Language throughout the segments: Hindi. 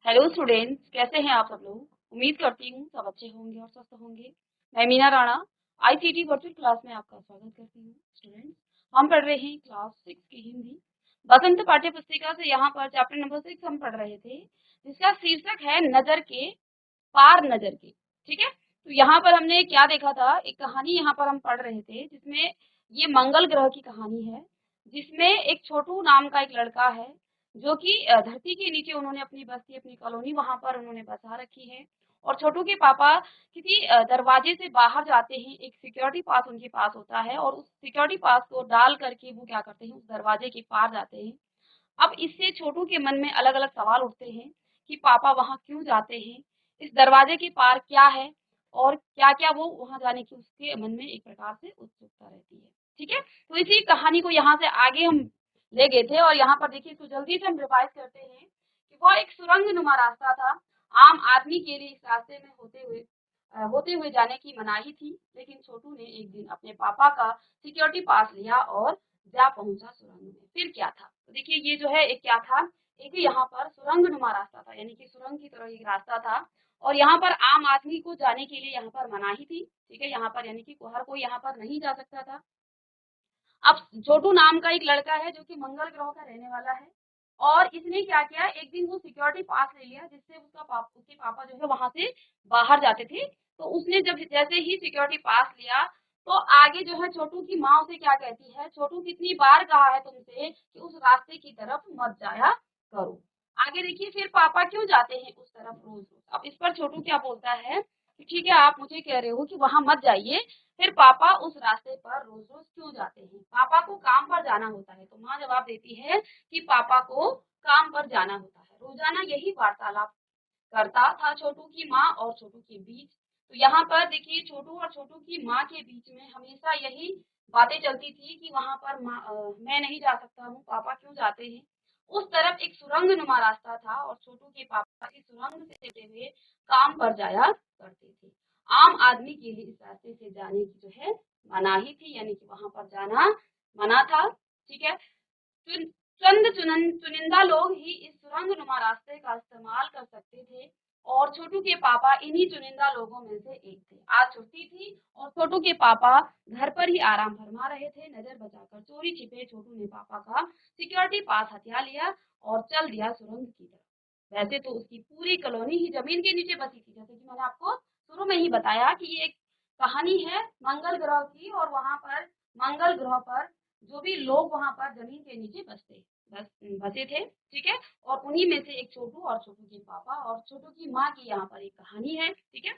हेलो स्टूडेंट्स, कैसे हैं आप सब लोग। उम्मीद करती हूँ सब अच्छे होंगे और स्वस्थ होंगे। मैं Meena Rana ICT virtual class में आपका स्वागत करती हूँ। स्टूडेंट्स, हम पढ़ रहे हैं क्लास 6 की हिंदी बसंत पाठ्य पुस्तिका से। यहाँ पर चैप्टर नंबर 6 हम पढ़ रहे थे, जिसका शीर्षक है नजर के पार नजर के। ठीक है, तो यहाँ पर हमने क्या देखा था, एक कहानी यहाँ पर हम पढ़ रहे थे जिसमें ये मंगल ग्रह की कहानी है, जिसमें एक छोटू नाम का एक लड़का है जो कि धरती के नीचे उन्होंने अपनी बस्ती, अपनी कॉलोनी वहां पर उन्होंने बसा रखी है। और छोटू के पापा किसी दरवाजे से बाहर जाते हैं, एक सिक्योरिटी पास उनके पास होता है और उस सिक्योरिटी पास को डाल करके वो क्या करते हैं, उस दरवाजे के पार जाते हैं। अब इससे छोटू के मन में अलग अलग सवाल उठते हैं कि पापा वहां क्यों जाते हैं, इस दरवाजे के पार क्या है और क्या क्या वो वहां जाने की उसके मन में एक प्रकार से उत्सुकता रहती है। ठीक है, तो इसी कहानी को यहाँ से आगे हम ले गए थे और यहाँ पर देखिए, इसको जल्दी से हम रिवाइज करते हैं कि वह एक सुरंग नुमा रास्ता था। आम आदमी के लिए इस रास्ते में होते हुए जाने की मनाही थी, लेकिन छोटू ने एक दिन अपने पापा का सिक्योरिटी पास लिया और जा पहुंचा सुरंग में। फिर क्या था, तो देखिए ये जो है एक क्या था, एक यहाँ पर सुरंग नुमा रास्ता था, यानी कि सुरंग की तरह एक रास्ता था और यहाँ पर आम आदमी को जाने के लिए यहाँ पर मनाही थी। ठीक है, यहाँ पर यानी कि हर कोई यहाँ पर नहीं जा सकता था। अब छोटू नाम का एक लड़का है जो कि मंगल ग्रह का रहने वाला है और इसने क्या किया, एक दिन वो सिक्योरिटी पास ले लिया जिससे उसके पापा जो है वहां से बाहर जाते थे। तो उसने जब जैसे ही सिक्योरिटी पास लिया तो आगे जो है छोटू की माँ उसे क्या कहती है, छोटू कितनी बार कहा है तुमसे कि उस रास्ते की तरफ मत जाया करो। आगे देखिए, फिर पापा क्यों जाते हैं उस तरफ रोज रोज। अब इस पर छोटू क्या बोलता है कि ठीक है, आप मुझे कह रहे हो कि वहां मत जाइए, फिर पापा उस रास्ते पर रोज रोज क्यों जाते हैं। पापा को काम पर जाना होता है, तो माँ जवाब देती है कि पापा को काम पर जाना होता है। रोजाना यही वार्तालाप करता था छोटू की माँ और छोटू के बीच। तो यहाँ पर देखिए, छोटू और छोटू की माँ के बीच में हमेशा यही बातें चलती थी कि वहां पर मैं नहीं जा सकता हूँ, पापा क्यों जाते हैं। उस तरफ एक सुरंग नुमा रास्ता था और छोटू के पापा इस सुरंग से होते हुए काम पर जाया करते थे। आम आदमी के लिए इस रास्ते से जाने की जो है मनाही थी, यानी कि वहां पर जाना मना था। ठीक है, चुनिंदा लोग ही इस सुरंग नुमा रास्ते का इस्तेमाल कर सकते थे और छोटू के पापा इन्हीं चुनिंदा लोगों में से एक थे। आज छुट्टी थी और छोटू के पापा घर पर ही आराम फरमा रहे थे। नजर बचाकर चोरी छिपे छोटू ने पापा का सिक्योरिटी पास हथिया लिया और चल दिया सुरंग की तरफ। वैसे तो उसकी पूरी कॉलोनी ही जमीन के नीचे बसी थी, जैसे कि मैंने आपको शुरू में ही बताया कि ये एक कहानी है मंगल ग्रह की और वहां पर मंगल ग्रह पर जो भी लोग वहां पर जमीन के नीचे बसे थे। ठीक है, और उन्हीं में से एक छोटू और छोटू के पापा और छोटू की माँ की यहाँ पर एक कहानी है। ठीक है,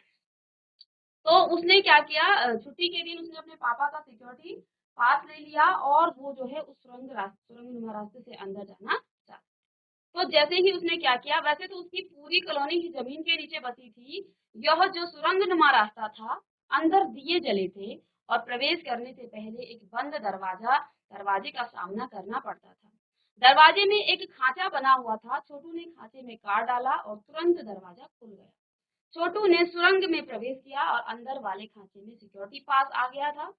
तो उसने क्या किया, छुट्टी के दिन उसने अपने पापा का सिक्योरिटी पास ले लिया और वो जो है उस सुरंग रास्ते से अंदर जाना चाहता। तो जैसे ही उसने क्या किया, वैसे तो उसकी पूरी कॉलोनी ही जमीन के नीचे बसी थी। यह जो सुरंगनुमा रास्ता था, अंदर दिए जले थे और प्रवेश करने से पहले एक बंद दरवाजे का सामना करना पड़ता था। दरवाजे में एक खांचा बना हुआ था। छोटू ने खांचे में कार डाला और तुरंत दरवाजा खुल गया। छोटू ने सुरंग में प्रवेश किया और अंदर वाले खांचे में सिक्योरिटी पास आ गया था।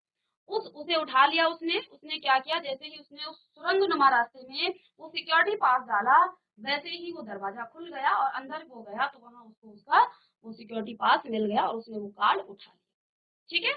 उसे उठा लिया। उसने उसने क्या किया, जैसे ही उसने उस सुरंग नुमा रास्ते में वो सिक्योरिटी पास डाला, वैसे ही वो दरवाजा खुल गया और अंदर वो गया तो वहां उसको उसका वो सिक्योरिटी पास मिल गया और उसने वो कार्ड उठा लिया। ठीक है,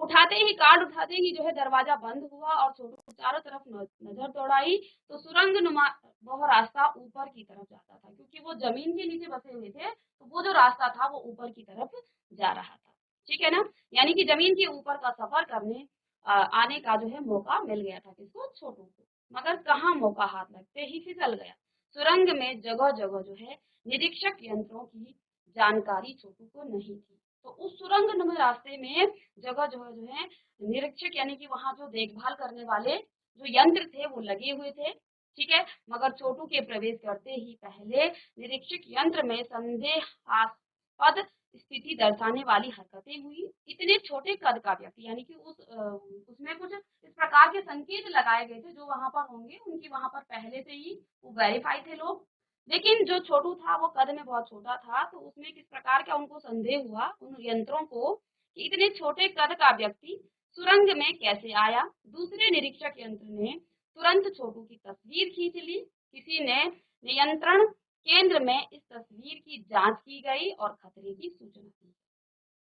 उठाते ही जो है दरवाजा बंद हुआ और छोटू को चारों तरफ नजर दौड़ाई तो सुरंग नुमा वह रास्ता ऊपर की तरफ जाता था, क्योंकि वो जमीन के नीचे बसे हुए थे तो वो जो रास्ता था वो ऊपर की तरफ जा रहा था। ठीक है ना, यानी कि जमीन के ऊपर का सफर करने आने का जो है मौका मिल गया था किसको, छोटू को। मगर कहाँ मौका हाथ लगते ही फिसल गया। सुरंग में जगह जगह जो है निरीक्षक यंत्रों की जानकारी छोटू को नहीं थी। तो उस सुरंग नुमा रास्ते में जगह जगह जो है निरीक्षक, यानी कि वहां जो देखभाल करने वाले जो यंत्र थे वो लगे हुए थे। ठीक है, मगर छोटू के प्रवेश करते ही पहले निरीक्षक यंत्र में संदेहास्पद स्थिति दर्शाने वाली हरकतें हुई। इतने छोटे कद का व्यक्ति, यानी कि उसमें कुछ इस प्रकार के संकेत लगाए गए थे जो वहां पर होंगे, उनकी वहां पर पहले से ही वो वेरीफाई थे लोग। लेकिन जो छोटू था वो कद में बहुत छोटा था, तो उसमें किस प्रकार का उनको संदेह हुआ उन यंत्रों को कि इतने छोटे कद का व्यक्ति सुरंग में कैसे आया। दूसरे निरीक्षक यंत्र ने तुरंत छोटू की तस्वीर खींच ली। किसी ने नियंत्रण केंद्र में इस तस्वीर की जांच की गई और खतरे की सूचना दी।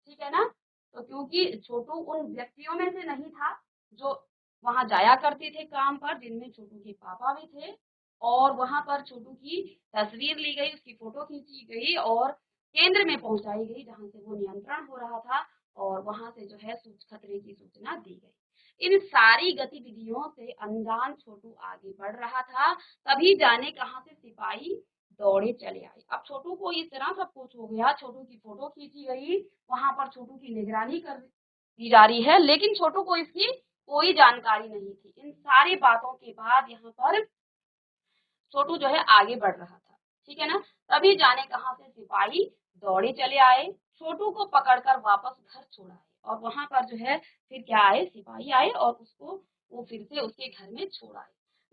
ठीक है ना। तो क्योंकि छोटू उन व्यक्तियों में से नहीं था जो वहां जाया करते थे काम पर, जिनमें छोटू के पापा भी थे, और वहां पर छोटू की तस्वीर ली गई, उसकी फोटो खींची गई और केंद्र में पहुंचाई गई जहां से वो नियंत्रण हो रहा था, और वहां से जो है खतरे की सूचना दी गई। इन सारी गतिविधियों से अनजान छोटू आगे बढ़ रहा था, तभी जाने कहां से सिपाही दौड़े चले आए। अब छोटू को इस तरह सब कुछ हो गया, छोटू की फोटो खींची गई, वहां पर छोटू की निगरानी कर दी जा रही है, लेकिन छोटू को इसकी कोई जानकारी नहीं थी। इन सारी बातों के बाद यहाँ पर छोटू जो है आगे बढ़ रहा था, ठीक है ना। तभी जाने कहां से सिपाही दौड़े चले आए, छोटू को पकड़कर वापस घर छोड़ आए, और वहां पर जो है फिर क्या आए, सिपाही आए और उसको वो फिर से उसके घर में छोड़ आए।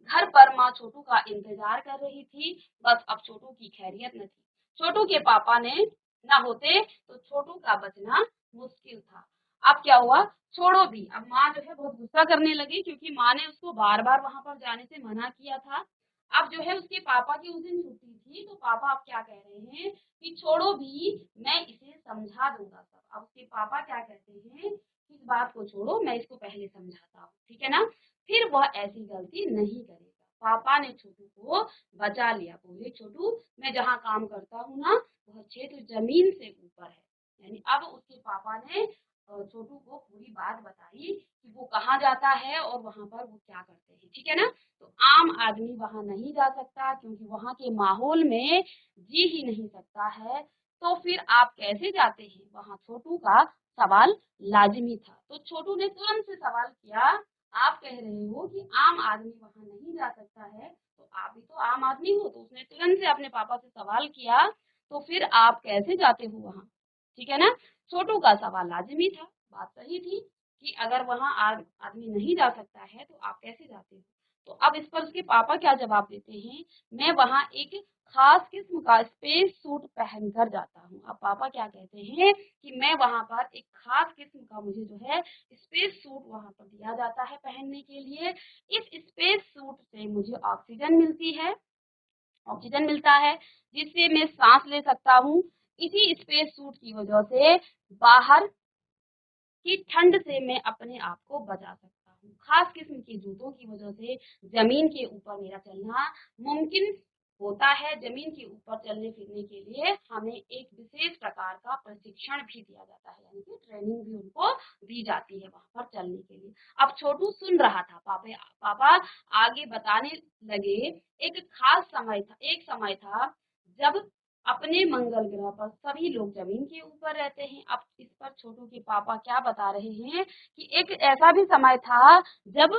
घर पर माँ छोटू का इंतजार कर रही थी, बस अब छोटू की खैरियत न थी। छोटू के पापा ने न होते तो छोटू का बचना मुश्किल था। अब क्या हुआ, छोड़ो भी, अब माँ जो है बहुत गुस्सा करने लगी, क्योंकि माँ ने उसको बार बार वहां पर जाने से मना किया था। अब जो है उसके पापा की उस दिन छुट्टी थी, तो पापा अब क्या कह रहे हैं कि छोड़ो भी, मैं इसे समझा दूंगा सब। अब उसके पापा क्या कहते हैं, इस बात को छोड़ो, मैं इसको पहले समझाता हूँ, ठीक है ना, फिर वह ऐसी गलती नहीं करेगा। पापा ने छोटू को बचा लिया, बोले छोटू मैं जहाँ काम करता हूँ ना, वह क्षेत्र जमीन से ऊपर है। यानी अब उसके पापा ने छोटू को पूरी बात बताई कि वो कहाँ जाता है और वहां पर वो क्या करते हैं, ठीक है ना। तो आम आदमी वहां नहीं जा सकता, क्योंकि वहां के माहौल में जी ही नहीं सकता है। तो फिर आप कैसे जाते हैं वहां, छोटू का सवाल लाजमी था। तो छोटू ने तुरंत से सवाल किया, आप कह रहे हो कि आम आदमी वहां नहीं जा सकता है, तो आप भी तो आम आदमी हो। तो उसने तुरंत से अपने पापा से सवाल किया, तो फिर आप कैसे जाते हो वहां, ठीक है ना। छोटू का सवाल लाजमी था, बात सही थी कि अगर वहां आदमी नहीं जा सकता है तो आप कैसे जाते हो। तो अब इस पर उसके पापा क्या जवाब देते हैं, मैं वहां एक खास किस्म का स्पेस सूट पहनकर जाता हूँ। अब पापा क्या कहते हैं कि मैं वहां पर एक खास किस्म का, मुझे जो है स्पेस सूट वहां पर दिया जाता है पहनने के लिए। इस स्पेस सूट से मुझे ऑक्सीजन मिलती है, ऑक्सीजन मिलता है, जिससे मैं सांस ले सकता हूँ। इसी स्पेस सूट की वजह से बाहर कि ठंड से मैं अपने आप को बचा सकता हूँ। खास किस्म के जूतों की वजह से जमीन के ऊपर मेरा चलना मुमकिन होता है। जमीन के ऊपर चलने फिरने के लिए हमें एक विशेष प्रकार का प्रशिक्षण भी दिया जाता है, यानी कि ट्रेनिंग भी उनको दी जाती है वहां पर चलने के लिए। अब छोटू सुन रहा था, पापा आगे बताने लगे, एक समय था जब अपने मंगल ग्रह पर सभी लोग जमीन के ऊपर रहते हैं। अब इस पर छोटू के पापा क्या बता रहे हैं कि एक ऐसा भी समय था जब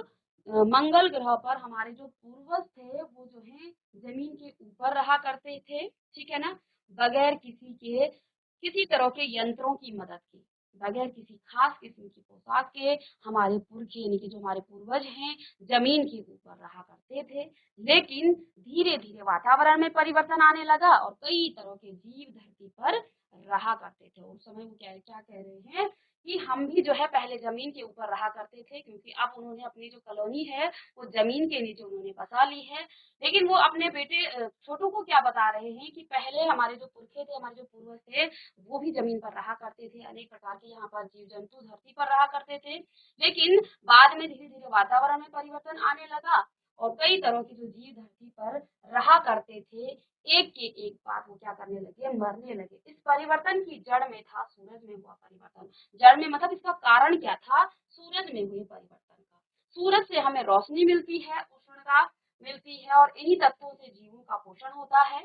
मंगल ग्रह पर हमारे जो पूर्वज थे वो जो है जमीन के ऊपर रहा करते थे, ठीक है ना, बगैर किसी तरह के यंत्रों की मदद के, बगैर किसी खास किस्म की पोशाक के हमारे पुरखे, यानी कि जो हमारे पूर्वज हैं, जमीन के ऊपर रहा करते थे। लेकिन धीरे धीरे वातावरण में परिवर्तन आने लगा और कई तरह के जीव धरती पर रहा करते थे। उस समय वो क्या क्या कह रहे हैं कि हम भी जो है पहले जमीन के ऊपर रहा करते थे, क्योंकि अब उन्होंने अपनी जो कॉलोनी है वो जमीन के नीचे उन्होंने बसा ली है। लेकिन वो अपने बेटे छोटू को क्या बता रहे हैं कि पहले हमारे जो पुरखे थे, हमारे जो पूर्वज थे, वो भी जमीन पर रहा करते थे। अनेक प्रकार के यहाँ पर जीव जंतु धरती पर रहा करते थे। लेकिन बाद में धीरे धीरे वातावरण में परिवर्तन आने लगा और कई तरह के जो जीव धरती पर रहा करते थे, एक के एक बाद वो क्या करने लगे, मरने लगे। इस परिवर्तन की जड़ में था सूरज में हुआ परिवर्तन। जड़ में मतलब इसका कारण क्या था, सूरज में हुए परिवर्तन का। सूरज से हमें रोशनी मिलती है, उष्णता मिलती है, और इन्हीं तत्वों से जीवों का पोषण होता है।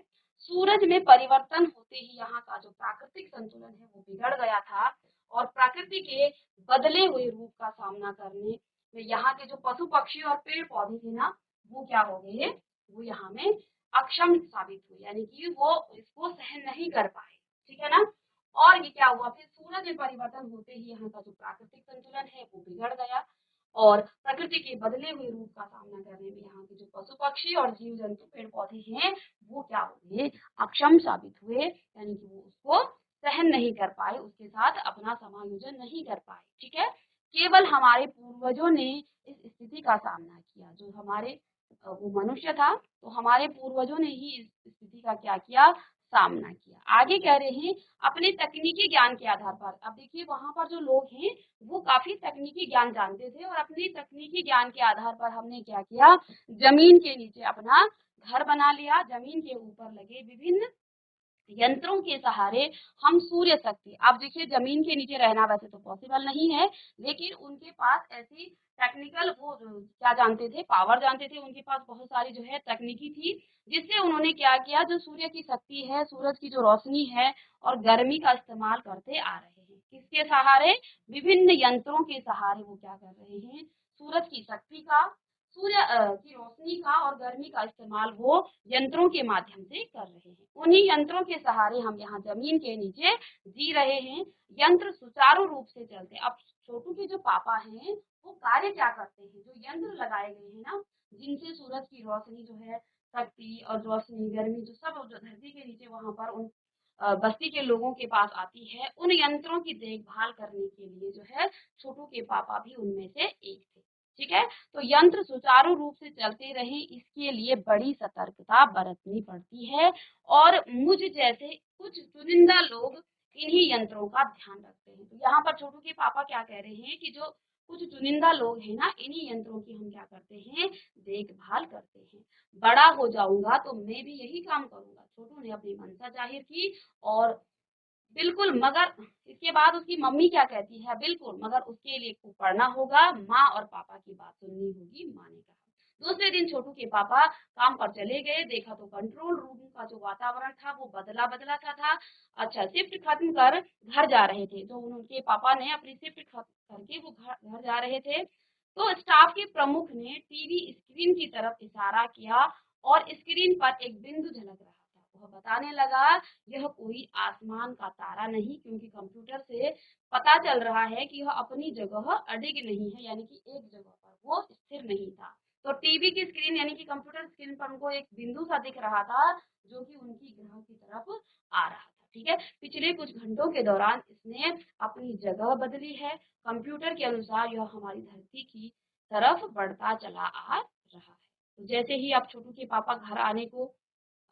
सूरज में परिवर्तन होते ही यहाँ का जो प्राकृतिक संतुलन है वो बिगड़ गया था, और प्रकृति के बदले हुए रूप का सामना करने में यहाँ के जो पशु पक्षी और पेड़ पौधे थे ना, वो क्या हो गए, वो यहाँ में अक्षम साबित हुए, यानी कि वो इसको सहन नहीं कर पाए, ठीक है ना। और ये क्या हुआ, फिर सूरज में परिवर्तन होते ही यहाँ का जो प्राकृतिक संतुलन है वो बिगड़ गया, और प्रकृति के बदले हुए रूप का सामना करने में यहाँ के जो पशु पक्षी और जीव जंतु पेड़ पौधे हैं वो क्या हो गए, अक्षम साबित हुए, यानी कि वो उसको सहन नहीं कर पाए, उसके साथ अपना समायोजन नहीं कर पाए, ठीक है। केवल हमारे पूर्वजों ने इस स्थिति का सामना किया, जो हमारे वो मनुष्य था, तो हमारे पूर्वजों ने ही इस स्थिति चुनौती का क्या किया, सामना किया। आगे कह रहे हैं अपने तकनीकी ज्ञान के आधार पर। अब देखिए वहां पर जो लोग हैं वो काफी तकनीकी ज्ञान जानते थे और अपने तकनीकी ज्ञान के आधार पर हमने क्या किया, जमीन के नीचे अपना घर बना लिया। जमीन के ऊपर लगे विभिन्न यंत्रों के सहारे हम सूर्य शक्ति, आप देखिए जमीन के नीचे रहना वैसे तो पॉसिबल नहीं है, लेकिन उनके पास ऐसी टेक्निकल वो क्या जानते थे, पावर जानते थे, उनके पास बहुत सारी जो है तकनीकी थी, जिससे उन्होंने क्या किया, जो सूर्य की शक्ति है, सूरज की जो रोशनी है और गर्मी का इस्तेमाल करते आ रहे हैं। किसके सहारे, विभिन्न यंत्रों के सहारे वो क्या कर रहे हैं, सूरज की शक्ति का, सूर्य की रोशनी का और गर्मी का इस्तेमाल वो यंत्रों के माध्यम से कर रहे हैं। उन्हीं यंत्रों के सहारे हम यहाँ जमीन के नीचे जी रहे हैं। यंत्र सुचारू रूप से चलते। अब छोटू के जो पापा हैं वो कार्य क्या करते हैं, जो यंत्र लगाए गए हैं ना, जिनसे सूरज की रोशनी जो है, शक्ति और रोशनी, गर्मी जो सब जो धरती के नीचे वहां पर उन बस्ती के लोगों के पास आती है, उन यंत्रों की देखभाल करने के लिए जो है छोटू के पापा भी उनमें से एक थे। ठीक है, तो यंत्र सुचारू रूप से चलते रहे, इसके लिए बड़ी सतर्कता बरतनी पड़ती है और मुझ जैसे कुछ चुनिंदा लोग इन्हीं यंत्रों का ध्यान रखते हैं। तो यहाँ पर छोटू के पापा क्या कह रहे हैं कि जो कुछ चुनिंदा लोग हैं ना, इन्हीं यंत्रों की हम क्या करते हैं, देखभाल करते हैं। बड़ा हो जाऊंगा तो मैं भी यही काम करूंगा, छोटू ने अपनी मंशा जाहिर की। और बिल्कुल, मगर इसके बाद उसकी मम्मी क्या कहती है, बिल्कुल, मगर उसके लिए खूब पढ़ना होगा, माँ और पापा की बात सुननी होगी, माँ ने कहा। दूसरे दिन छोटू के पापा काम पर चले गए। देखा तो कंट्रोल रूम का जो वातावरण था वो बदला बदला सा था। अच्छा, शिफ्ट खत्म कर घर जा रहे थे, तो उनके पापा ने अपनी शिफ्ट खत्म करके वो घर जा रहे थे, तो स्टाफ के प्रमुख ने टीवी स्क्रीन की तरफ इशारा किया और स्क्रीन पर एक बिंदु झलक रहा था। वह बताने लगा, यह कोई आसमान का तारा नहीं, क्योंकि कंप्यूटर से पता चल रहा है कि यह अपनी जगह अडिग नहीं है, यानी कि एक जगह पर वो स्थिर नहीं था। तो टीवी की स्क्रीन यानी कि कंप्यूटर स्क्रीन पर उनको एक बिंदु सा दिख रहा था, जो कि उनकी ग्रह की तरफ आ रहा था। ठीक है, पिछले कुछ घंटों के दौरान इसने अपनी जगह बदली है। कंप्यूटर के अनुसार यह हमारी धरती की तरफ बढ़ता चला आ रहा है। तो जैसे ही अब छोटू के पापा घर आने को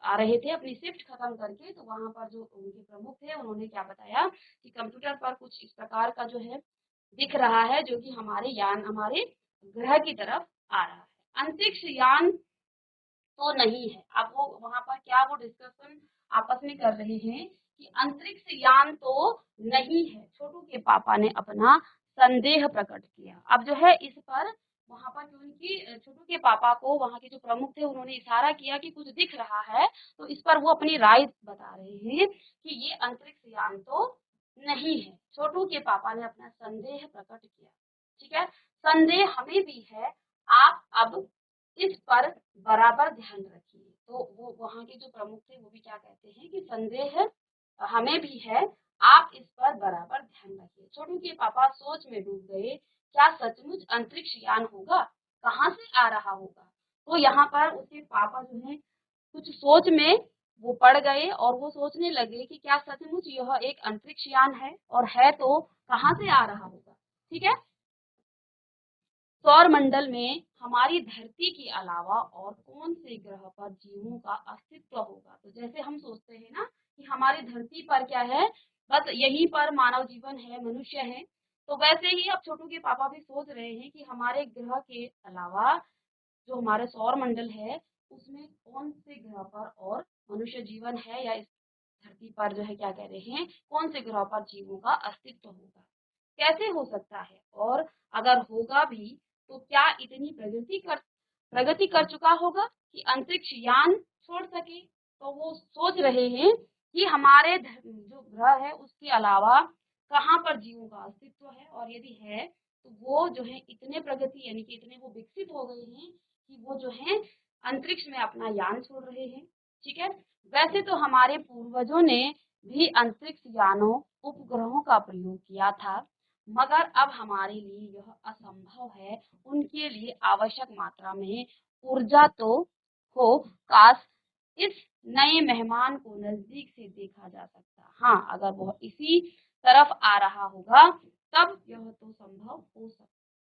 आ रहे थे अपनी शिफ्ट खत्म करके, तो वहां पर जो उनके प्रमुख थे उन्होंने क्या बताया कि कंप्यूटर पर कुछ इस प्रकार का जो है दिख रहा है, जो कि हमारे यान, हमारे ग्रह की तरफ आ रहा है। अंतरिक्ष यान तो नहीं है। अब वो वहां पर क्या वो डिस्कशन आपस में कर रहे हैं कि अंतरिक्ष यान तो नहीं है। छोटू के पापा ने अपना संदेह प्रकट किया। अब जो है इस पर वहां पर क्योंकि छोटू के पापा को वहां के जो प्रमुख थे उन्होंने इशारा किया कि कुछ दिख रहा है, तो इस पर वो अपनी राय बता रहे हैं कि ये अंतरिक्ष यान तो नहीं है। छोटू के पापा ने अपना संदेह प्रकट किया। ठीक है, संदेह हमें भी है, आप अब इस पर बराबर ध्यान रखिए। तो वो वहाँ के जो प्रमुख थे वो भी क्या कहते हैं कि संदेह हमें भी है, आप इस पर बराबर ध्यान रखिए। छोटू के पापा सोच में डूब गए, क्या सचमुच अंतरिक्ष यान होगा, कहाँ से आ रहा होगा। तो यहाँ पर उसके पापा जो है कुछ सोच में वो पड़ गए और वो सोचने लगे कि क्या सचमुच यह एक अंतरिक्ष यान है, और है तो कहाँ से आ रहा होगा। ठीक है, सौर मंडल में हमारी धरती के अलावा और कौन से ग्रह पर जीवों का अस्तित्व होगा। तो जैसे हम सोचते हैं ना कि हमारी धरती पर क्या है, बस यहीं पर मानव जीवन है, मनुष्य है, तो वैसे ही अब छोटू के पापा भी सोच रहे हैं कि हमारे ग्रह के अलावा जो हमारे सौर मंडल है उसमें कौन से ग्रह पर और मनुष्य जीवन है, या इस धरती पर जो है क्या कह रहे हैं, कौन से ग्रह पर जीवों का अस्तित्व होगा, कैसे हो सकता है, और अगर होगा भी तो क्या इतनी प्रगति कर चुका होगा कि अंतरिक्ष यान छोड़ सके। तो वो सोच रहे हैं कि हमारे जो ग्रह है उसके अलावा कहाँ पर जीवों का अस्तित्व है, और यदि है तो वो जो है इतने प्रगति यानी कि इतने वो विकसित हो गए हैं कि वो जो है अंतरिक्ष में अपना यान छोड़ रहे हैं। ठीक है, वैसे तो हमारे पूर्वजों ने भी अंतरिक्ष यानों, उपग्रहों का प्रयोग किया था, मगर अब हमारे लिए यह असंभव है। उनके लिए आवश्यक मात्रा में ऊर्जा तो हो, काश इस नए मेहमान को नजदीक से देखा जा सकता। हाँ, अगर वह इसी तरफ आ रहा होगा तब यह तो संभव हो सकता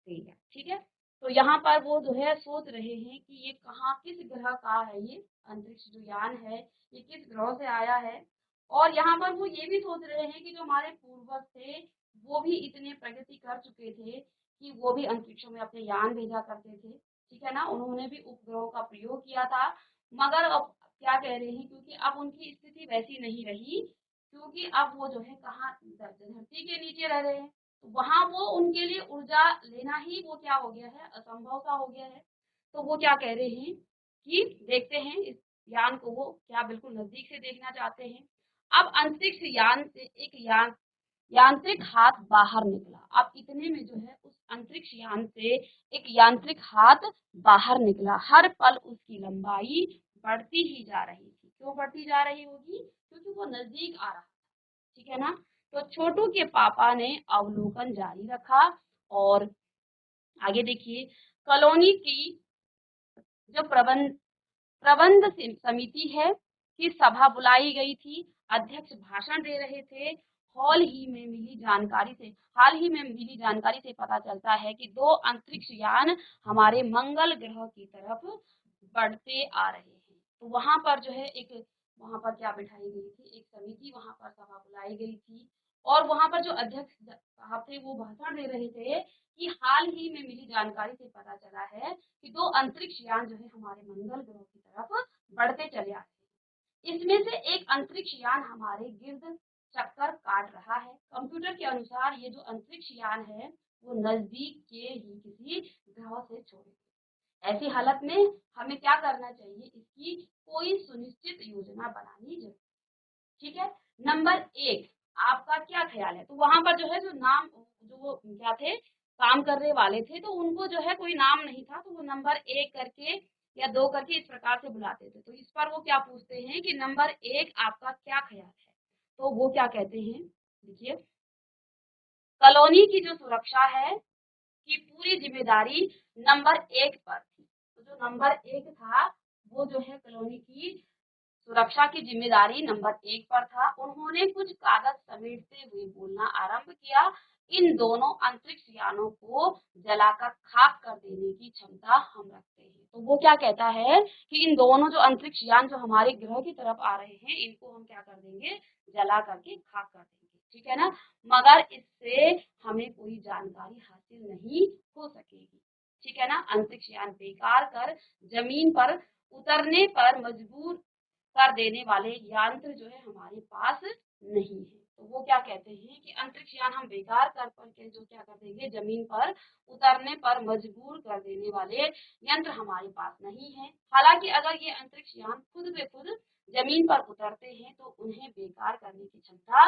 है। ठीक है, तो यहाँ पर वो जो है सोच रहे हैं कि ये कहाँ किस ग्रह का है, ये अंतरिक्ष जो यान है ये किस ग्रह से आया है। और यहाँ पर वो ये भी सोच रहे हैं कि जो हमारे पूर्वज थे वो भी इतने प्रगति कर चुके थे कि वो भी अंतरिक्षों में अपने यान भेजा करते थे, ठीक है ना, उन्होंने भी उपग्रहों का प्रयोग किया था। मगर अब क्या कह रहे हैं, क्योंकि अब उनकी स्थिति वैसी नहीं रही, क्योंकि अब वो जो है कहाँ धरती के नीचे रह रहे हैं, तो वहां वो उनके लिए ऊर्जा लेना ही वो क्या हो गया है, असंभव सा हो गया है। तो वो क्या कह रहे हैं कि देखते हैं इस यान को, वो क्या बिल्कुल नजदीक से देखना चाहते हैं। अब अंतरिक्ष यान से एक यांत्रिक हाथ बाहर निकला। अब इतने में जो है उस अंतरिक्ष यान से एक यांत्रिक हाथ बाहर निकला। हर पल उसकी लंबाई बढ़ती ही जा रही थी। क्यों बढ़ती जा रही होगी? क्योंकि वो नजदीक आ रहा था, ठीक है ना। तो छोटू के पापा ने अवलोकन जारी रखा और आगे देखिए, कॉलोनी की जो प्रबंध समिति है की सभा बुलाई गई थी। अध्यक्ष भाषण दे रहे थे। हाल ही में मिली जानकारी से पता चलता है कि 2 अंतरिक्ष यान हमारे मंगल ग्रह की तरफ बढ़ते आ रहे हैं। तो वहां पर जो है एक वहां पर क्या बिठाई गई थी, एक समिति, वहां पर सभा बुलाई गई थी और वहां पर जो अध्यक्ष साहब थे वो भाषण दे रहे थे कि हाल ही में मिली जानकारी से पता चला है कि 2 अंतरिक्ष यान जो है हमारे मंगल ग्रह की तरफ बढ़ते चले आ रहे हैं। इसमें से एक अंतरिक्ष यान हमारे गिर्द चक्कर काट रहा है। कंप्यूटर के अनुसार ये जो अंतरिक्ष यान है वो नजदीक के ही किसी ग्रह से छोड़े। ऐसी हालत में हमें क्या करना चाहिए, इसकी कोई सुनिश्चित योजना बनानी जरूरी, ठीक है। नंबर 1, आपका क्या ख्याल है? तो वहां पर जो है जो नाम जो वो क्या थे, काम करने वाले थे, तो उनको जो है कोई नाम नहीं था, तो वो नंबर 1 करके या 2 करके इस प्रकार से बुलाते थे। तो इस पर वो क्या पूछते हैं कि नंबर 1 आपका क्या ख्याल है? तो वो क्या कहते हैं, देखिए, कॉलोनी की जो सुरक्षा है की पूरी जिम्मेदारी नंबर 1 पर थी। तो जो नंबर 1 था वो जो है कॉलोनी की सुरक्षा की जिम्मेदारी नंबर 1 पर था। उन्होंने कुछ कागज समेटते हुए बोलना आरंभ किया। इन दोनों अंतरिक्ष यानों को जलाकर खाक कर देने की क्षमता हम रखते हैं। तो वो क्या कहता है कि इन दोनों जो अंतरिक्ष यान जो हमारे ग्रह की तरफ आ रहे हैं इनको हम क्या कर देंगे, जला करके खाक कर देंगे, ठीक है ना। मगर इससे हमें कोई जानकारी हासिल नहीं हो सकेगी, ठीक है ना। अंतरिक्ष यान बेकार कर जमीन पर उतरने पर मजबूर कर देने वाले यंत्र जो है हमारे पास नहीं है। तो वो क्या कहते हैं कि अंतरिक्ष यान हम बेकार कर के जो क्या कर देंगे, जमीन पर उतरने पर मजबूर कर देने वाले यंत्र हमारे पास नहीं है। हालांकि अगर ये अंतरिक्ष यान खुद ब खुद जमीन पर उतरते हैं तो उन्हें बेकार करने की क्षमता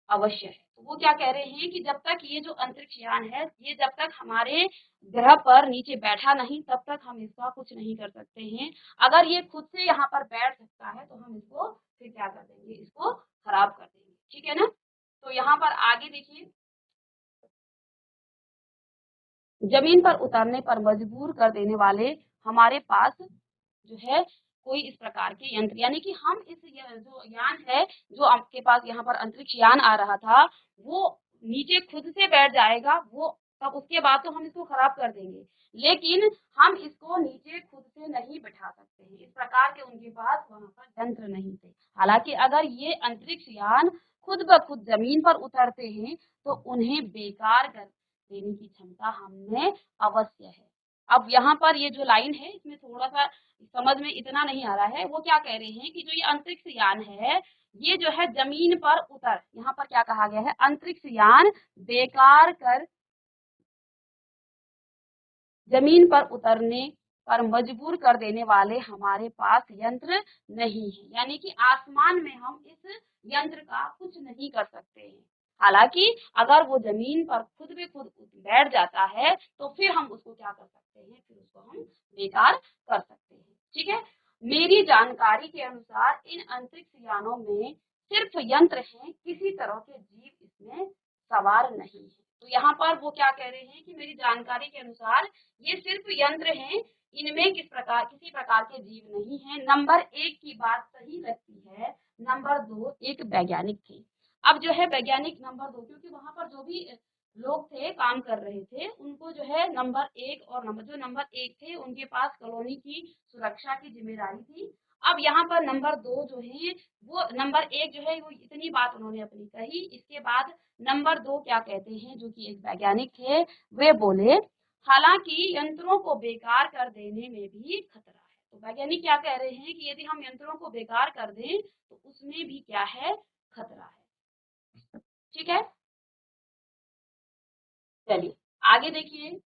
अवश्य है। तो वो क्या कह रहे हैं कि जब तक ये जो अंतरिक्ष यान है ये जब तक हमारे ग्रह पर नीचे बैठा नहीं तब तक हम इसका कुछ नहीं कर सकते हैं। अगर ये खुद से यहाँ पर बैठ सकता है तो हम इसको फिर क्या कर देंगे, इसको खराब कर देंगे, ठीक है ना। तो यहाँ पर आगे देखिए, जमीन पर उतरने पर मजबूर कर देने वाले हमारे पास जो है कोई इस प्रकार के यंत्र, यानी कि हम इस जो यान है जो आपके पास यहाँ पर अंतरिक्ष यान आ रहा था वो नीचे खुद से बैठ जाएगा, वो तब उसके बाद तो हम इसको खराब कर देंगे, लेकिन हम इसको नीचे खुद से नहीं बैठा सकते हैं। इस प्रकार के उनके पास वहां पर यंत्र नहीं थे। हालांकि अगर ये अंतरिक्ष यान खुद ब खुद जमीन पर उतरते हैं तो उन्हें बेकार कर देने की क्षमता हमें अवश्य है। अब यहाँ पर ये जो लाइन है इसमें थोड़ा सा समझ में इतना नहीं आ रहा है। वो क्या कह रहे हैं कि जो ये अंतरिक्ष यान है ये जो है जमीन पर उतर, यहाँ पर क्या कहा गया है, अंतरिक्ष यान बेकार कर जमीन पर उतरने पर मजबूर कर देने वाले हमारे पास यंत्र नहीं है, यानी कि आसमान में हम इस यंत्र का कुछ नहीं कर सकते हैं। हालांकि अगर वो जमीन पर खुद भी खुद बैठ जाता है तो फिर हम उसको क्या कर सकते हैं, फिर उसको हम बेकार कर सकते हैं, ठीक है। मेरी जानकारी के अनुसार इन अंतरिक्ष यानों में सिर्फ यंत्र हैं, किसी तरह के जीव इसमें सवार नहीं है। तो यहाँ पर वो क्या कह रहे हैं कि मेरी जानकारी के अनुसार ये सिर्फ यंत्र हैं, इनमें किसी प्रकार के जीव नहीं है। नंबर 1 की बात सही लगती है, नंबर 2 एक वैज्ञानिक थे। अब जो है वैज्ञानिक नंबर 2, क्योंकि वहां पर जो भी लोग थे, काम कर रहे थे, उनको जो है नंबर 1 और नंबर 1 थे उनके पास कॉलोनी की सुरक्षा की जिम्मेदारी थी। अब यहाँ पर नंबर 2 जो है वो नंबर 1 जो है वो इतनी बात उन्होंने अपनी कही। इसके बाद नंबर 2 क्या कहते हैं, जो कि एक वैज्ञानिक थे, वे बोले हालांकि यंत्रों को बेकार कर देने में भी खतरा है। तो वैज्ञानिक क्या कह रहे हैं कि यदि हम यंत्रों को बेकार कर दें तो उसमें भी क्या है, खतरा है। ठीक है, चलिए आगे देखिए।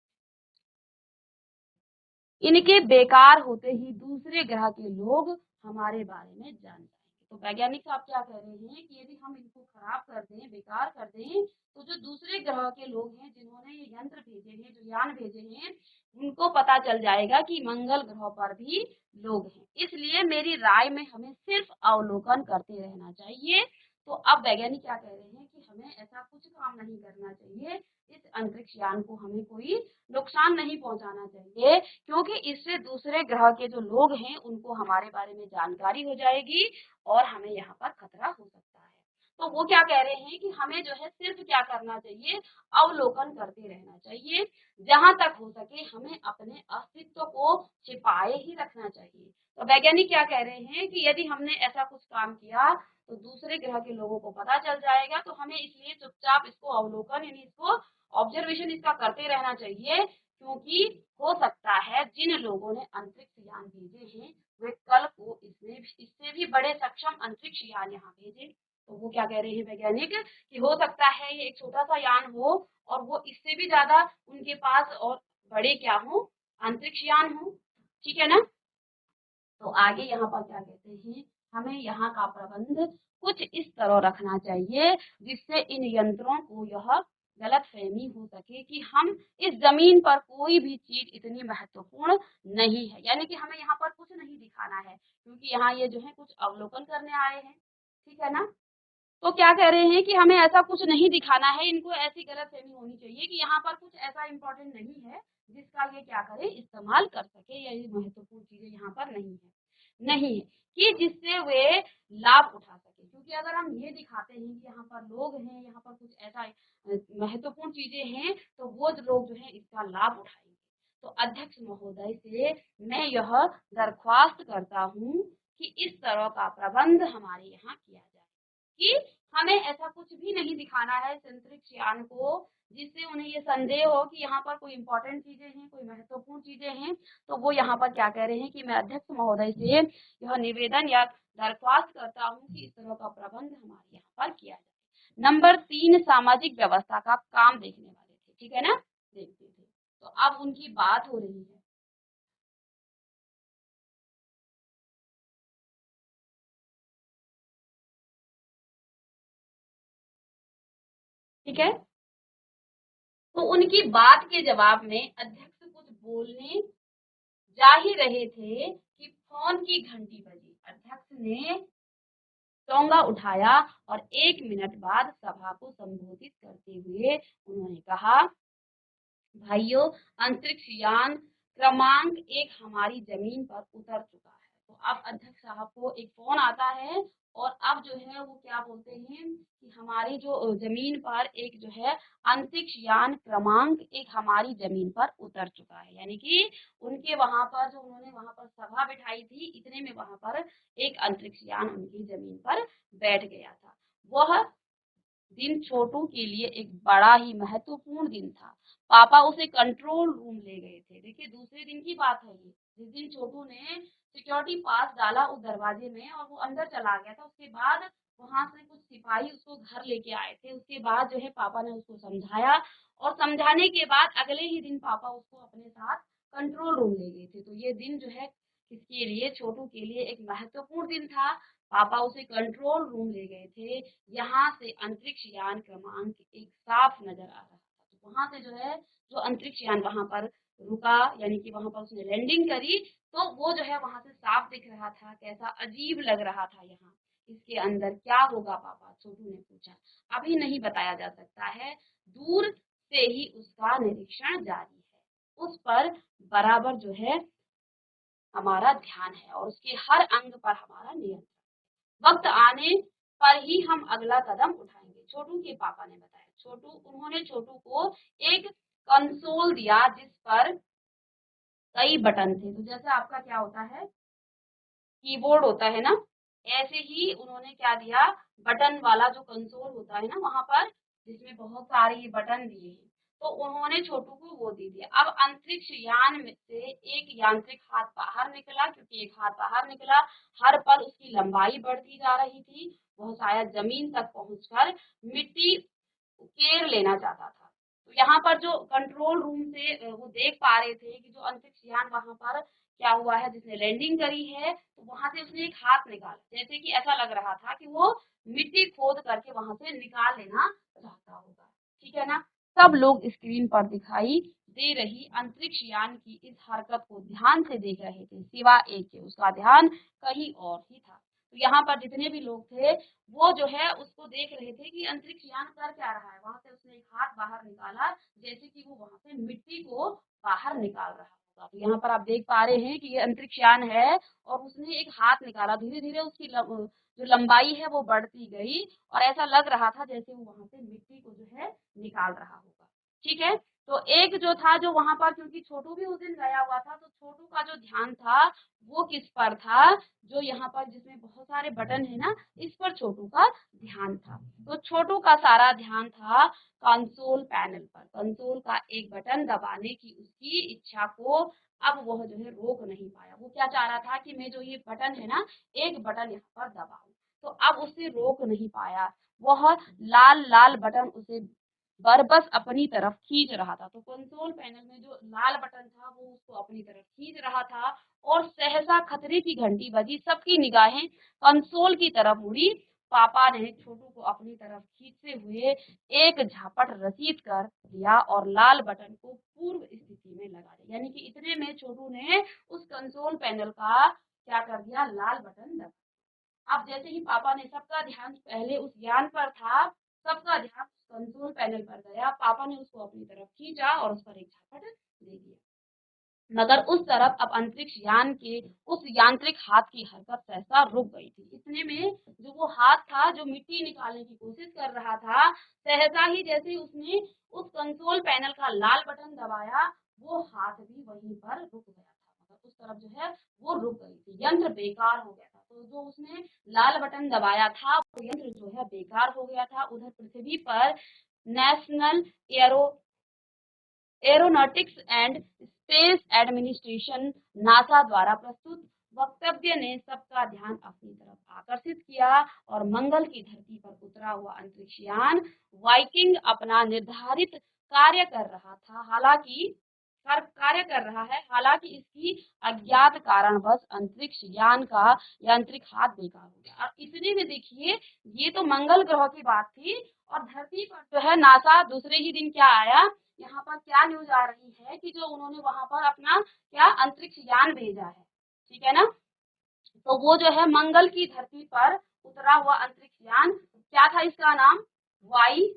इनके बेकार होते ही दूसरे ग्रह के लोग हमारे बारे में जान जाएंगे। तो वैज्ञानिक साहब क्या कह रहे हैं कि यदि हम इनको खराब कर दें, बेकार कर दें, तो जो दूसरे ग्रह के लोग हैं जिन्होंने ये यंत्र भेजे हैं, जो यान भेजे हैं, उनको पता चल जाएगा कि मंगल ग्रह पर भी लोग हैं। इसलिए मेरी राय में हमें सिर्फ अवलोकन करते रहना चाहिए। तो अब वैज्ञानिक क्या कह रहे हैं कि हमें ऐसा कुछ काम नहीं करना चाहिए, इस अंतरिक्ष यान को हमें कोई नुकसान नहीं पहुंचाना चाहिए, क्योंकि इससे दूसरे ग्रह के जो लोग हैं उनको हमारे बारे में जानकारी हो जाएगी और हमें यहाँ पर खतरा हो सकता है। तो वो क्या कह रहे हैं कि हमें जो है सिर्फ क्या करना चाहिए, अवलोकन करते रहना चाहिए। जहां तक हो सके हमें अपने अस्तित्व को छिपाए ही रखना चाहिए। तो वैज्ञानिक क्या कह रहे हैं कि यदि हमने ऐसा कुछ काम किया तो दूसरे ग्रह के लोगों को पता चल जाएगा, तो हमें इसलिए चुपचाप इसको अवलोकन यानी इसको ऑब्जर्वेशन इसका करते रहना चाहिए, क्योंकि हो सकता है जिन लोगों ने अंतरिक्ष यान भेजे हैं वे कल को इससे भी बड़े सक्षम अंतरिक्ष यान यहाँ भेजे। तो वो क्या कह रहे हैं वैज्ञानिक कि हो सकता है ये एक छोटा सा यान हो और वो इससे भी ज्यादा उनके पास और बड़े क्या हो, अंतरिक्ष यान हो। ठीक है ना। तो आगे यहाँ पर क्या कहते हैं, हमें यहाँ का प्रबंध कुछ इस तरह रखना चाहिए जिससे इन यंत्रों को यह गलत फहमी हो सके कि हम इस जमीन पर कोई भी चीज इतनी महत्वपूर्ण नहीं है, यानी कि हमें यहाँ पर कुछ नहीं दिखाना है, क्योंकि यहाँ ये जो है कुछ अवलोकन करने आए हैं। ठीक है ना। तो क्या कह रहे हैं कि हमें ऐसा कुछ नहीं दिखाना है, इनको ऐसी गलतफहमी होनी चाहिए कि यहाँ पर कुछ ऐसा इम्पोर्टेंट नहीं है जिसका ये क्या करे, इस्तेमाल कर सके, या ये महत्वपूर्ण चीजें यहाँ पर नहीं है कि जिससे वे लाभ उठा सके। क्योंकि अगर हम ये दिखाते हैं कि यहाँ पर लोग हैं, यहाँ पर कुछ ऐसा महत्वपूर्ण चीजें हैं, तो वो लोग जो है इसका लाभ उठाएंगे। तो अध्यक्ष महोदय से मैं यह दरख्वास्त करता हूँ कि इस तरह का प्रबंध हमारे यहाँ किया जाए कि हमें ऐसा कुछ भी नहीं दिखाना है अंतरिक्ष यान को जिससे उन्हें ये संदेह हो कि यहाँ पर कोई इम्पोर्टेंट चीजें हैं, कोई महत्वपूर्ण चीजें हैं। तो वो यहाँ पर क्या कह रहे हैं कि मैं अध्यक्ष महोदय से यह निवेदन या दरख्वास्त करता हूँ कि इस तरह का प्रबंध हमारे यहाँ पर किया जाए। नंबर 3 सामाजिक व्यवस्था का काम देखने वाले थे। ठीक है ना, देखते थे। तो अब उनकी बात हो रही है। ठीक है। तो उनकी बात के जवाब में अध्यक्ष कुछ बोलने जा ही रहे थे कि फोन की घंटी बजी। अध्यक्ष ने टोंगा उठाया और 1 मिनट बाद सभा को संबोधित करते हुए उन्होंने कहा, भाइयों, अंतरिक्ष यान क्रमांक 1 हमारी जमीन पर उतर चुका है। तो अब अध्यक्ष साहब को एक फोन आता है और अब जो है वो क्या बोलते हैं कि हमारी जो जमीन पर एक जो है अंतरिक्ष यान क्रमांक 1 हमारी जमीन पर उतर चुका है, यानी कि उनके वहां पर जो उन्होंने वहां पर सभा बिठाई थी, इतने में वहां पर एक अंतरिक्ष यान उनकी जमीन पर बैठ गया था। वह दिन छोटू के लिए एक बड़ा ही महत्वपूर्ण दिन था। पापा उसे कंट्रोल रूम ले गए थे। देखिए दूसरे दिन की बात है ये, जिस दिन छोटू ने सिक्योरिटी पास डाला उस दरवाजे में और वो अंदर चला गया था, उसके बाद वहां से कुछ सिपाही उसको घर लेके आए थे। उसके बाद जो है पापा ने उसको समझाया और समझाने के बाद अगले ही दिन पापा उसको अपने साथ कंट्रोल रूम ले गए थे। तो ये दिन जो है किसके लिए, छोटू के लिए एक महत्वपूर्ण दिन था। पापा उसे कंट्रोल रूम ले गए थे। यहाँ से अंतरिक्ष यान क्रमांक 1 साफ नजर आ रहा था। तो वहां से जो है जो अंतरिक्ष यान वहां पर रुका, यानी कि वहां पर उसने लैंडिंग करी, तो वो जो है वहां से साफ दिख रहा था। कैसा अजीब लग रहा था यहाँ, इसके अंदर क्या होगा पापा, छोटू ने पूछा। अभी नहीं बताया जा सकता है, दूर से ही उसका निरीक्षण जारी है। उस पर बराबर जो है हमारा ध्यान है और उसके हर अंग पर हमारा नियंत्रण। वक्त आने पर ही हम अगला कदम उठाएंगे, छोटू के पापा ने बताया। उन्होंने छोटू को एक कंसोल दिया जिस पर कई बटन थे। तो जैसे आपका क्या होता है, कीबोर्ड होता है ना, ऐसे ही उन्होंने क्या दिया, बटन वाला जो कंसोल होता है ना वहां पर, जिसमें बहुत सारे बटन दिए हैं, तो उन्होंने छोटू को वो दे दिया। अब अंतरिक्ष यान में से एक यांत्रिक हाथ बाहर निकला, क्योंकि एक हाथ बाहर निकला, हर पल उसकी लंबाई बढ़ती जा रही थी, वह शायद जमीन तक पहुंचकर मिट्टी केयर लेना चाहता था। तो यहाँ पर जो कंट्रोल रूम से वो देख पा रहे थे कि जो अंतरिक्ष यान वहां पर क्या हुआ है, जिसने लैंडिंग करी है, तो वहां से उसने एक हाथ निकाला, जैसे कि ऐसा लग रहा था कि वो मिट्टी खोद करके वहां से निकाल लेना चाहता होगा। ठीक है ना। सब लोग स्क्रीन पर दिखाई दे रही अंतरिक्ष यान की इस हरकत को ध्यान से देख रहे थे, सिवा एक के, उसका ध्यान कहीं और ही था। तो यहाँ पर जितने भी लोग थे वो जो है उसको देख रहे थे कि अंतरिक्ष यान कर क्या रहा है। वहां से उसने एक हाथ बाहर निकाला, जैसे कि वो वहां से मिट्टी को बाहर निकाल रहा होगा। तो यहाँ पर आप देख पा रहे हैं कि ये अंतरिक्ष यान है और उसने एक हाथ निकाला, धीरे धीरे उसकी जो लंबाई है वो बढ़ती गई और ऐसा लग रहा था जैसे वो वहां से मिट्टी को जो है निकाल रहा होगा। ठीक है। तो एक जो था, जो वहां पर, क्योंकि छोटू भी उस दिन गया हुआ था, तो छोटू का जो ध्यान था वो किस पर था, जो यहाँ पर जिसमें बहुत सारे बटन है ना, इस पर छोटू का ध्यान था। तो छोटू का सारा ध्यान था कंसोल पैनल पर, कंसोल का एक बटन दबाने की उसकी इच्छा को अब वह जो है रोक नहीं पाया। वो क्या चाह रहा था कि मैं जो ये बटन है ना, एक बटन यहाँ पर दबाऊं, तो अब उसे रोक नहीं पाया। वह लाल लाल बटन उसे बरबस अपनी तरफ खींच रहा था। तो कंसोल पैनल में जो लाल बटन था वो उसको अपनी तरफ खींच रहा था और सहसा खतरे की घंटी बजी, सबकी निगाहें कंसोल की तरफ मुड़ी। पापा ने छोटू को अपनी तरफ खींचते हुए एक झापट रसीद कर दिया और लाल बटन को पूर्व स्थिति में लगा दिया। यानी कि इतने में छोटू ने उस कंसोल पैनल का क्या कर दिया, लाल बटन दबा। अब जैसे ही पापा ने, सबका ध्यान पहले उस यान पर था, सबका ध्यान कंसोल पैनल पर गया, पापा ने उसको अपनी तरफ खींचा और उस पर एक झापट दे दिया। मगर उस तरफ अब अंतरिक्ष यान के उस यांत्रिक हाथ की हरकत सहसा रुक गई थी। इतने में जो वो हाथ था जो मिट्टी निकालने की कोशिश कर रहा था, सहसा ही जैसे उसने उस कंसोल पैनल का लाल बटन दबाया, वो हाथ भी वहीं पर रुक गया था। मतलब उस तरफ जो है वो रुक गई थी, यंत्र बेकार हो गया था। तो जो उसने लाल बटन दबाया था वो यंत्र जो है बेकार हो गया था। उधर पृथ्वी पर national arrow aeronautics and space administration NASA द्वारा प्रस्तुत वक्तव्य ने सबका ध्यान अपनी तरफ आकर्षित किया और मंगल की धरती पर उतरा हुआ अंतरिक्ष यान वाइकिंग अपना निर्धारित कार्य कर रहा था। कार्य कर रहा है, हालांकि इसकी अज्ञात कारणवश अंतरिक्ष यान का यांत्रिक हाथ बेकार हो गया। और इतने में देखिए, ये तो मंगल ग्रह की बात थी और धरती पर जो है नासा दूसरे ही दिन क्या आया, यहाँ पर क्या न्यूज आ रही है कि जो उन्होंने वहां पर अपना क्या अंतरिक्ष यान भेजा है। ठीक है ना। तो वो जो है मंगल की धरती पर उतरा हुआ अंतरिक्ष यान, क्या था इसका नाम, वाई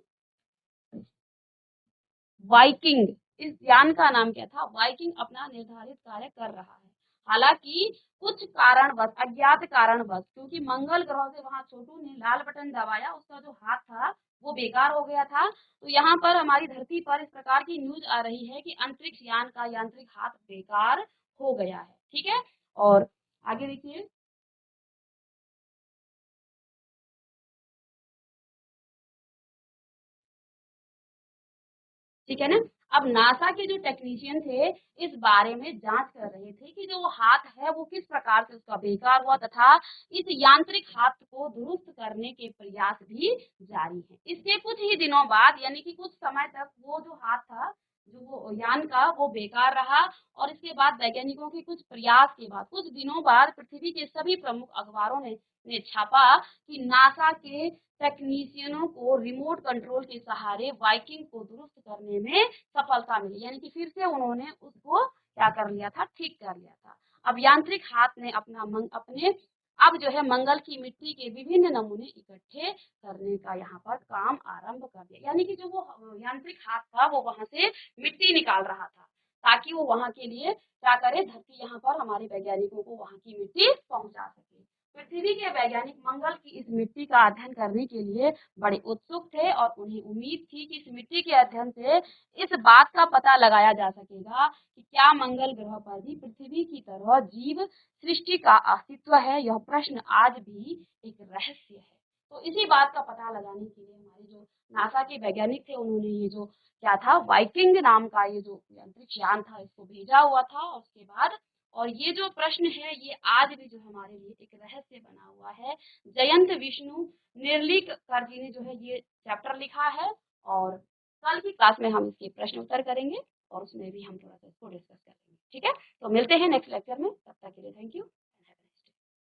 वाइकिंग। इस यान का नाम क्या था, वाइकिंग अपना निर्धारित कार्य कर रहा है। हालांकि कुछ कारणवश, अज्ञात कारणवश, क्योंकि मंगल ग्रह से वहां छोटू ने लाल बटन दबाया, उसका जो हाथ था वो बेकार हो गया था। तो यहाँ पर हमारी धरती पर इस प्रकार की न्यूज आ रही है कि अंतरिक्ष यान का यांत्रिक हाथ बेकार हो गया है। ठीक है। और आगे देखिए, ठीक है ना। अब नासा के जो टेक्नीशियन थे इस बारे में जांच कर रहे थे कि जो वो हाथ है वो किस प्रकार से उसका बेकार हुआ, तथा इस यांत्रिक हाथ को दुरुस्त करने के प्रयास भी जारी हैं। इसके कुछ ही दिनों बाद, यानी कि कुछ समय तक वो जो हाथ था, जो वो यान का, वो बेकार रहा। और इसके बाद वैज्ञानिकों के कुछ प्रयास के बाद, कुछ दिनों बाद पृथ्वी के सभी प्रमुख अखबारों ने छापा कि नासा के टेक्नीशियनों को रिमोट कंट्रोल के सहारे वाइकिंग को दुरुस्त करने में सफलता मिली। यानी कि फिर से उन्होंने उसको क्या कर लिया था, ठीक कर लिया था। अब यांत्रिक हाथ ने अपने अब जो है मंगल की मिट्टी के विभिन्न नमूने इकट्ठे करने का यहाँ पर काम आरंभ कर दिया। यानी कि जो वो यांत्रिक हाथ था वो वहां से मिट्टी निकाल रहा था, ताकि वो वहां के लिए क्या करे, धरती यहाँ पर हमारे वैज्ञानिकों को वहां की मिट्टी पहुंचा सके। पृथ्वी के वैज्ञानिक मंगल की इस मिट्टी का अध्ययन करने के लिए बड़े उत्सुक थे और उन्हें उम्मीद थी कि इस मिट्टी के अध्ययन से इस बात का पता लगाया जा सकेगा कि क्या मंगल ग्रह पर भी पृथ्वी की तरह जीव सृष्टि का अस्तित्व है। यह प्रश्न आज भी एक रहस्य है। तो इसी बात का पता लगाने के लिए हमारे जो नासा के वैज्ञानिक थे, उन्होंने ये जो क्या था, वाइकिंग नाम का ये जो अंतरिक्ष यान था, इसको भेजा हुआ था। और उसके बाद और ये जो प्रश्न है, ये आज भी जो हमारे लिए एक रहस्य बना हुआ है। जयंत विष्णु निर्लिकर जी ने जो है ये चैप्टर लिखा है, और कल की क्लास में हम इसके प्रश्न उत्तर करेंगे और उसमें भी हम थोड़ा सा इसको डिस्कस करेंगे। ठीक है, तो मिलते हैं नेक्स्ट लेक्चर में। तब तक के लिए थैंक यू।